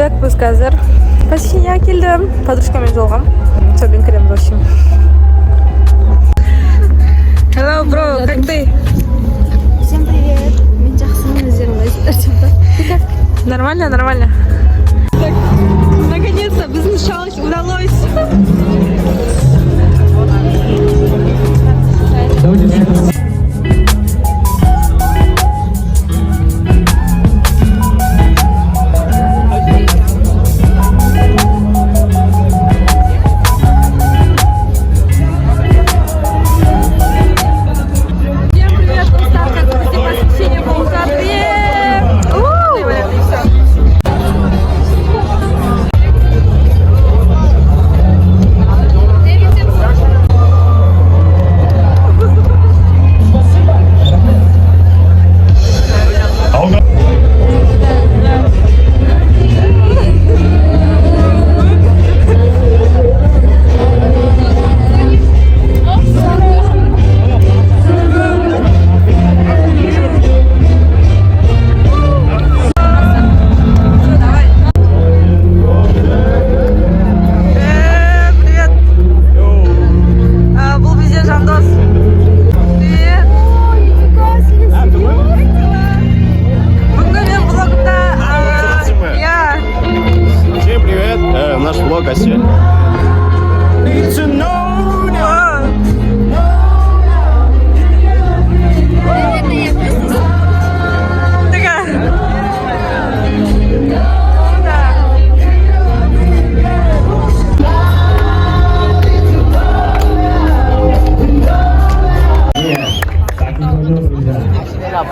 Так, біз қазір посещение келдім. Подружкамен жолғам. Собин кіреміз, в общем. Hello, bro, как ты? Всем привет. Мен жақсымын, өздерің қалайсыздар? Нормально, нормально. Так, наконец-то бизнес-шалош удалось.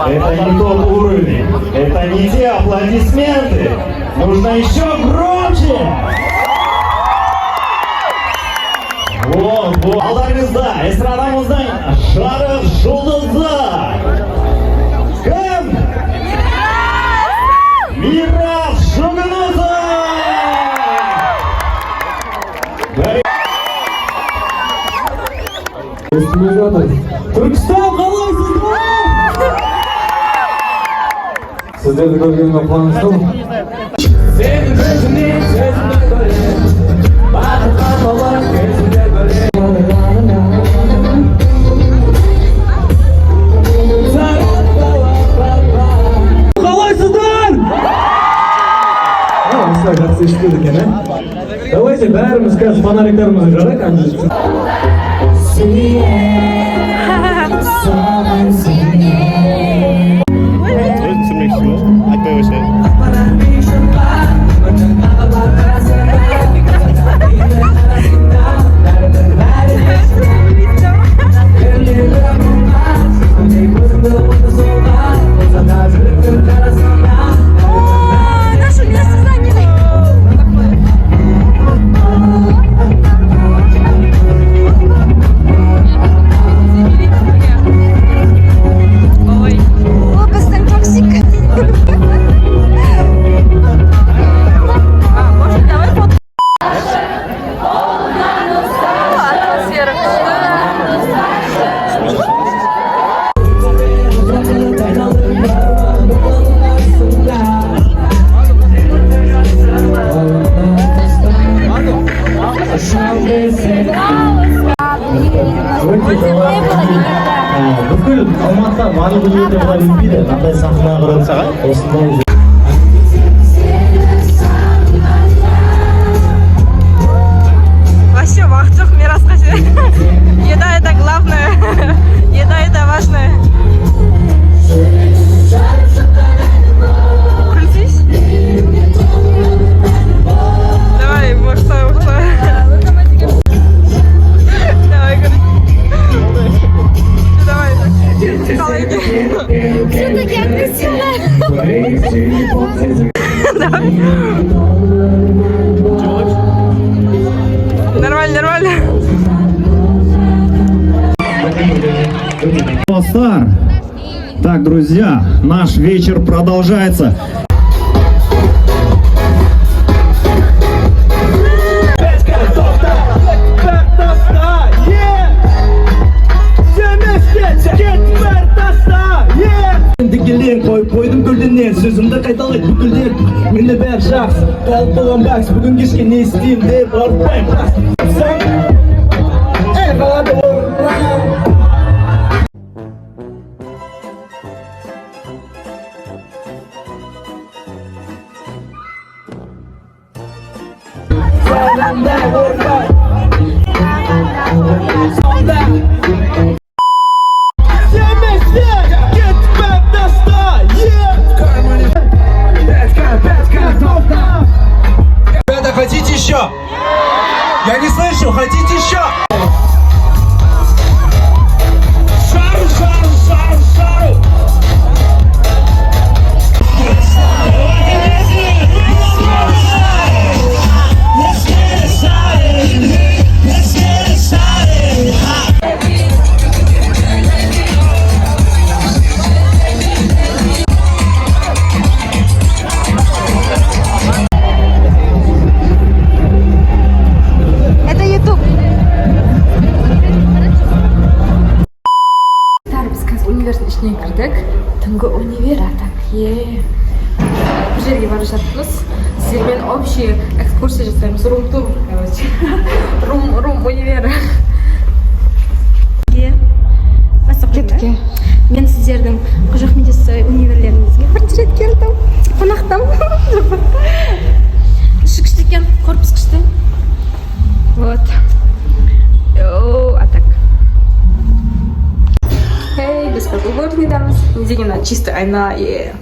Это не тот уровень, это не те аплодисменты. Нужно еще громче. Вот. Алдарыңызда, эстрадамыздың жарық жұлдызы. Кім? Мирас Шүгінұзы. Түркістан қалайсыздар? Сіздерді көргенімде қуаныштымын. Сенің көзіңнен сөзімді көрем, бақытқа толы көзіңді көрем. Қалайсыздар? Осылай жақсы естіледі екен, ә? Давайте бәріміз қазір фонариктерімізді жарайық, әңгімелесін. Бүкіл Алматыда барлық жерде бұлай өтпейді. Мынандай сахна құрып, осындай. Вообще вахт жоқ, Мирасқа ше. Еда это главное. Еда это важное. Крутись. Давай, махтай. Давай, крути. Давай. Все-таки агрессивно. Давай. Нормально. Стар. Так, друзья, наш вечер продолжается. Қойдым көлденен сөзімді қайталайды бүкілден мені бәрі жақсы Толпылым бакс, бүгін кешке не істеймін деп ауыртпаймын. Қалады орын. Ребята, хотите еще? Я не слышу, хотите еще? Шару, шару, шару, шару! Это YouTube. Biz қазір универдің ішіне кірдік. Түнгі универ атак. Bir жерге бара жатырмыз. Сіздермен общий экскурсия жасаймыз. Рум-тур, короче. Рум универі. Кетке. Мен сіздердің Қожық медицина универлеріңізге бірінші рет келдім. Қонақтам. Іші күшті екен, корпус күшті. Вот. А так. Эй, без какой город недавно. Медицина чистая айна и...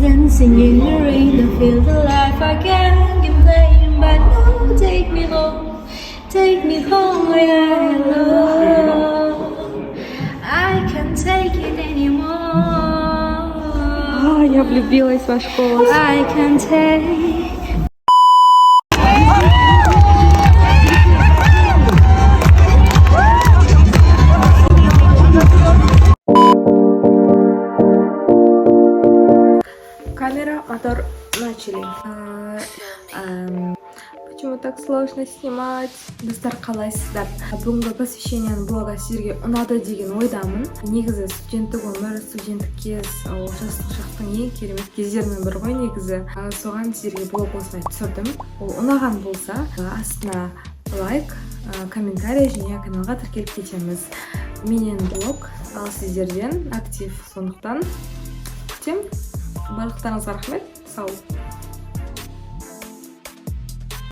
Dancing in the rain to feel the life I can't complain, but no, take me home where I love. I can't take it anymore. Я влюбилась в ваш голос. I can't take. Камера, мотор, начали. Почему так сложно снимать? Достар қалайсыздар? Бүгінгі посвящениені блога сіздерге ұнады деген ойдамын. Негізі студенттік өмір, студенттік кез, жастық шақтың ең керемет кездерінің бірі ғой негізі. Соған сіздерге блог осылай түсірдім. Ол ұнаған болса, астына лайк, комментарий және каналға тіркеліп кетеміз. Менен блог, ал сіздерден актив, сондықтан күтем. Барлықтарыңызға рахмет. Сау.